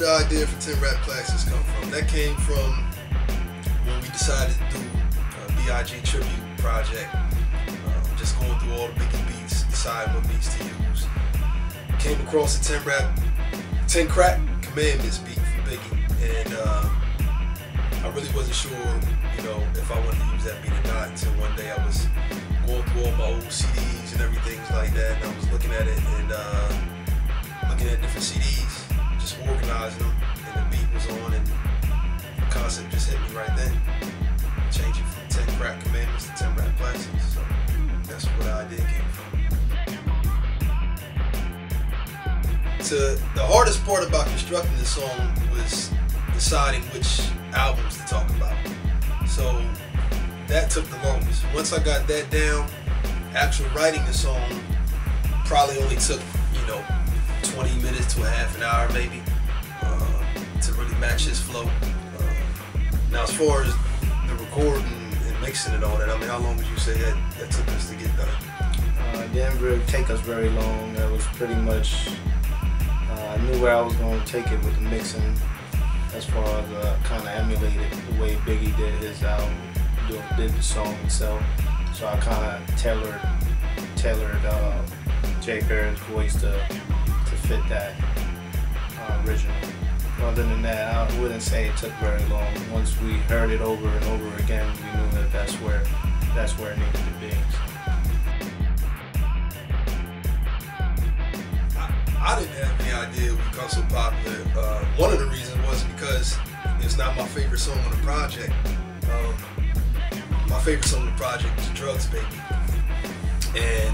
the idea for 10 Rap Classics come from? That came from when we decided to do a B.I.G. tribute project. Just going through all the Biggie beats, deciding what beats to use. Came across the 10 Crack Commandments beat from Biggie, and I really wasn't sure, you know, if I wanted to use that beat or not until one day I was going through all my old CDs and everything like that, and I was looking at it and looking at different CDs, just organizing them, and the beat was on, and the concept just hit me right then. Change it from 10 Crack Commandments to 10 Rap Classics. So that's where the idea came from. The hardest part about constructing the song was deciding which albums to talk about. So that took the longest. Once I got that down, actual writing the song probably only took, you know, 20 minutes to a half an hour maybe, to really match his flow. Now as far as the recording and mixing and all that, I mean, how long would you say that took us to get done? It didn't really take us very long. That was pretty much, I knew where I was going to take it with the mixing, as far as kind of emulated the way Biggie did his album, did the song itself. So I kind of tailored Jay Bear's voice to fit that original. Other than that, I wouldn't say it took very long. Once we heard it over and over again, we knew that that's where it needed to be. I didn't have any idea it would become so popular. One of the reasons was because it's not my favorite song on the project. My favorite song on the project is Drugs Baby. And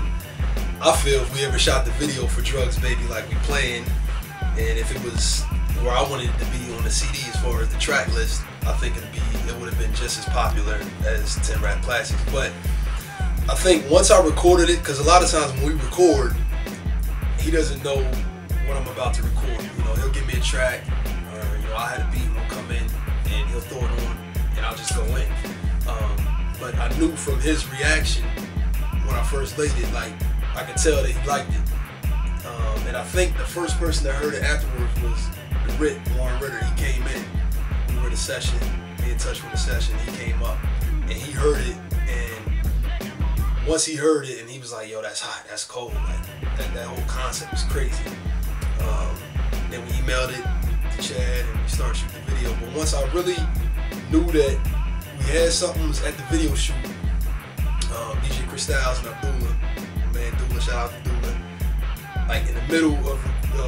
I feel if we ever shot the video for Drugs Baby like we playing, and if it was where I wanted it to be on the CD as far as the track list, I think it would have been just as popular as 10 Rap Classics. But I think once I recorded it, because a lot of times when we record, he doesn't know what I'm about to record. You know, he'll give me a track, or you know, I had a beat, and he'll come in and he'll throw it on, and I'll just go in. But I knew from his reaction when I first laid it, like I could tell that he liked it. And I think the first person that heard it afterwards was Warren Ritter. He came in, we were in a session, me and Touch were in a session. He came up and he heard it, and once he heard it, and he was like, "Yo, that's hot, that's cold." Like that whole concept was crazy. Then we emailed it to Chad and we started shooting the video. But once I really knew that we had something, was at the video shoot, DJ Chris Styles and Abdullah, my man Dula, shout out to Dula. Like in the middle of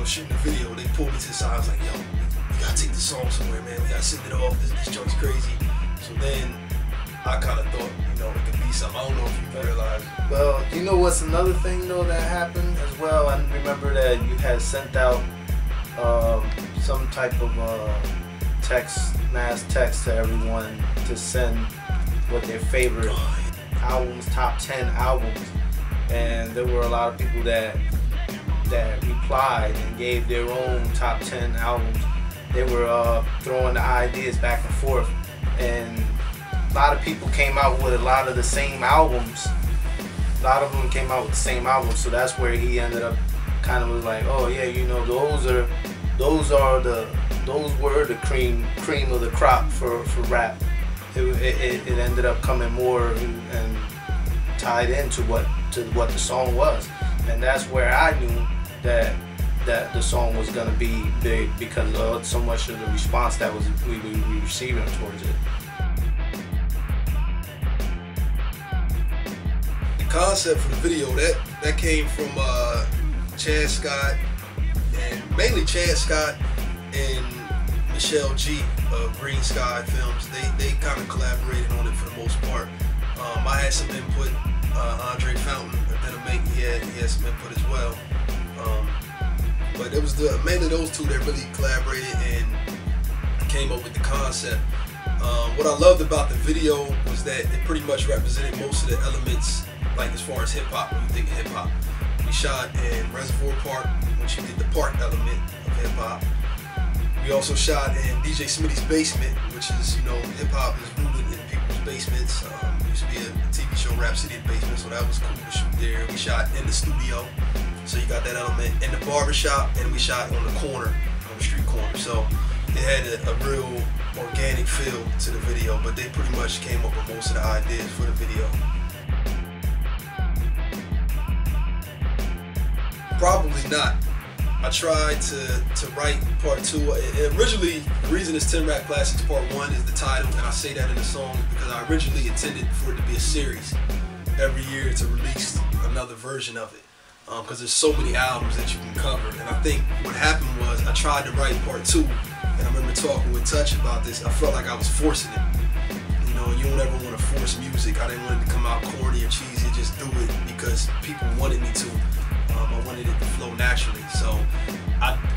shooting the video, they pulled me to the side. I was like, "Yo, we gotta take this song somewhere, man. We gotta send it off. This joint's crazy." So then I kind of thought, you know, it could be something. I don't know if you realized. Well, you know what's another thing though that happened as well? I remember that you had sent out some type of mass text to everyone to send what their favorite albums, top 10 albums, and there were a lot of people that replied and gave their own top 10 albums. They were throwing the ideas back and forth, and a lot of people came out with a lot of the same albums. A lot of them came out with the same albums, so that's where he ended up kind of was like, "Oh yeah, you know, those were the cream of the crop for rap." It ended up coming more and tied into what the song was, and that's where I knew that the song was gonna be big, because of so much of the response that we receiving towards it. The concept for the video that came from Chad Scott, and mainly Chad Scott and Michelle G of Green Sky Films. They kind of collaborated on it for the most part. I had some input. Andre Fountain, he had some input as well. But it was mainly those two that really collaborated and came up with the concept. What I loved about the video was that it pretty much represented most of the elements, like as far as hip hop, when you think of hip hop. We shot in Reservoir Park, which you get the park element of hip hop. We also shot in DJ Smitty's basement, which is, you know, hip hop is rooted in people's basements. Used to be a TV show, Rap City basement, so that was cool to shoot there. We shot in the studio, so you got that element. In the barbershop, and we shot on the corner, on the street corner. So it had a real organic feel to the video, but they pretty much came up with most of the ideas for the video. Probably not. I tried to write part 2. Originally, the reason it's 10 Rap Classics Part 1 is the title, and I say that in the song because I originally intended for it to be a series. Every year to release another version of it, because there's so many albums that you can cover. And I think what happened was I tried to write part 2, and I remember talking with Touch about this. I felt like I was forcing it. You know, you don't ever want to force music. I didn't want it to come out corny or cheesy. Just do it because people wanted me to. I wanted it to flow naturally. So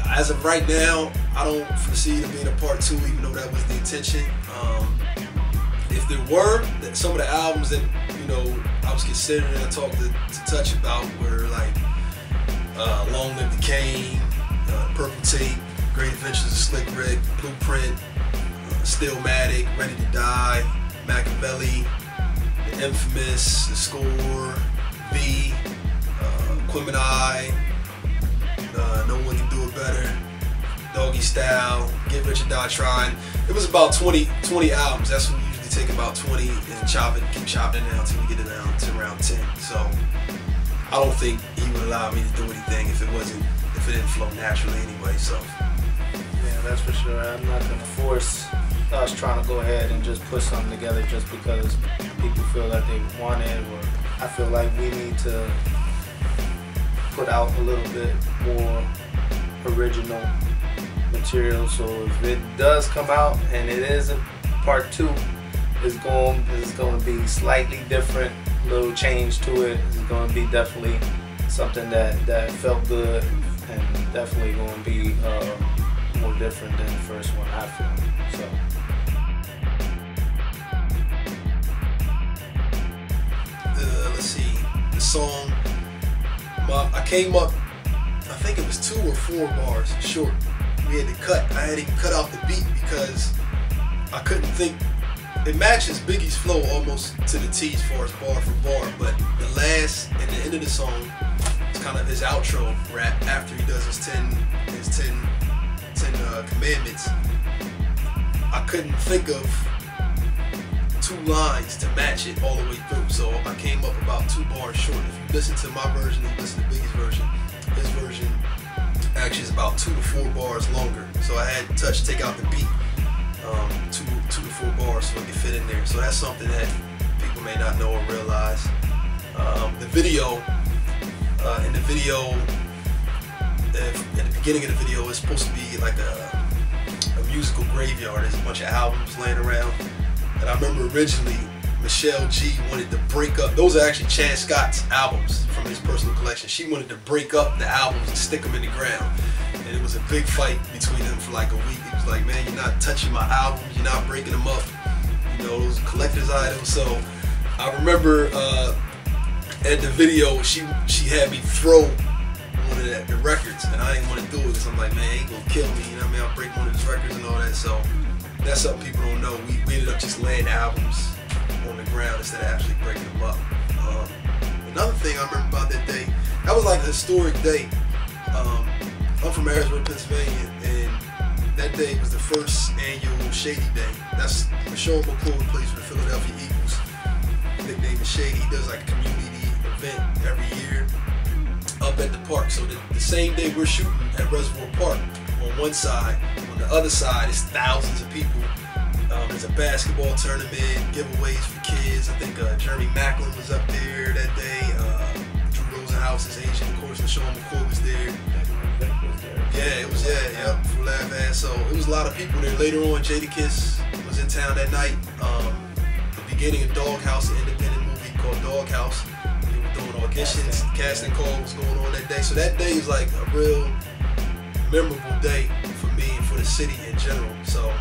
as of right now, I don't foresee there being a part 2, even though that was the intention. If there were, some of the albums that, you know, I was considering, I talked to Touch about were like Long Live the Kane, Purple Tape, Great Adventures of Slick Rick, Blueprint, Stillmatic, Ready to Die, Machiavelli, The Infamous, The Score, V, Quimini, No One Can Do It Better, Doggy Style, Get Rich or Die Trying. It was about 20 albums. That's what we usually take about 20 and keep chopping it down until we get it down to around 10. So I don't think he would allow me to do anything if it didn't flow naturally anyway. So yeah, that's for sure. I'm not gonna force us trying to go ahead and just put something together just because people feel that they want it, or I feel like we need to put out a little bit more original material. So if it does come out and it is a part 2, it's going to be slightly different, a little change to it. It's going to be definitely something that felt good, and definitely going to be more different than the first one, I feel. So let's see, the song. I came up, I think it was 2 or 4 bars short. We had to cut. I had to cut out the beat because I couldn't think. It matches Biggie's flow almost to the T as far as bar for bar, but the last and the end of the song is kind of his outro rap after he does his 10 commandments. I couldn't think of 2 lines to match it all the way through, so I came up about 2 bars short. If you listen to my version and you listen to Biggie's version, his version actually is about 2 to 4 bars longer. So I had Touch take out the beat, 2 to 4 bars so it could fit in there. So that's something that people may not know or realize. The video, in the beginning of the video, it's supposed to be like a musical graveyard. There's a bunch of albums laying around. And I remember originally Michelle G wanted to break up. Those are actually Chad Scott's albums from his personal collection. She wanted to break up the albums and stick them in the ground. And it was a big fight between them for like a week. It was like, man, you're not touching my albums. You're not breaking them up. You know, those collector's items. So I remember at the video, she had me throw one of the records. And I didn't want to do it because I'm like, man, he ain't going to kill me. You know what I mean? I'll break one of his records and all that. So that's something people don't know. We ended up just laying albums on the ground instead of actually breaking them up. Another thing I remember about that day, that was like a historic day. I'm from Harrisburg, Pennsylvania, and that day was the first annual Shady Day. That's Sean McCoy plays for the Philadelphia Eagles. Nickname is Shady. He does like a community event every year up at the park. So the same day we're shooting at Reservoir Park on one side, on the other side is thousands of people. There's a basketball tournament, giveaways for kids. I think Jeremy Macklin was up there that day. Drew Rosenhaus is Asian, of course, and Sean McCoy was there. Yeah, it was, yeah, for Laugh Ass. So it was a lot of people there. Later on, Jadakiss was in town that night. The beginning of Doghouse, an independent movie called Doghouse. They were doing auditions, casting call was going on that day. So that day is like a real memorable day for me and for the city in general. So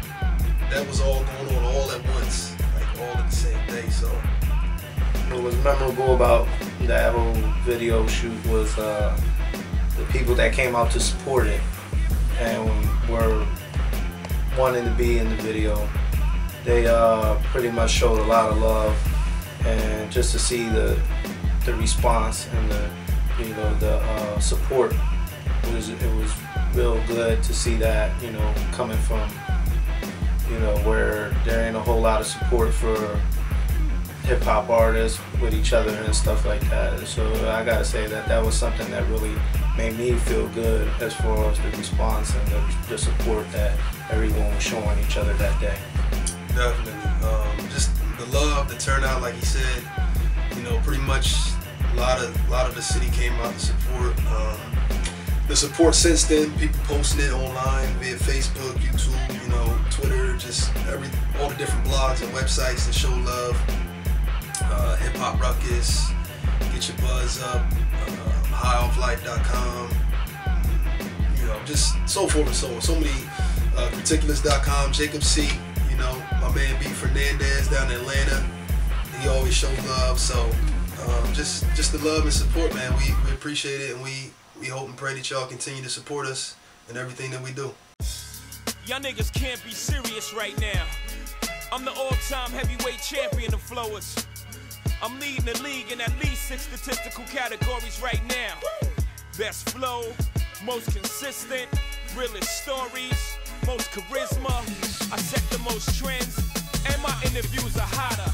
that was all going on all at once, like all at the same day. So what was memorable about that whole video shoot was the people that came out to support it and were wanting to be in the video. They pretty much showed a lot of love, and just to see the response and the support, it was real good to see that, you know, coming from, you know, where there ain't a whole lot of support for hip-hop artists with each other and stuff like that. So I gotta say that was something that really made me feel good as far as the response and the support that everyone was showing each other that day. Definitely. Just the love, the turnout, like he said, you know, pretty much a lot of the city came out to support. The support since then, people posting it online via Facebook, YouTube, you know, Twitter, just all the different blogs and websites that show love. Hip Hop Ruckus, Get Your Buzz Up, highofflife.com, you know, just so forth and so on. So many, Ridiculous.com, Jacob C, you know, my man B Fernandez down in Atlanta, he always shows love. So just the love and support, man. We appreciate it, and we hope and pray that y'all continue to support us in everything that we do. Y'all niggas can't be serious right now. I'm the all-time heavyweight champion of flowers. I'm leading the league in at least 6 statistical categories right now. Best flow, most consistent, realest stories, most charisma. I set the most trends, and my interviews are hotter.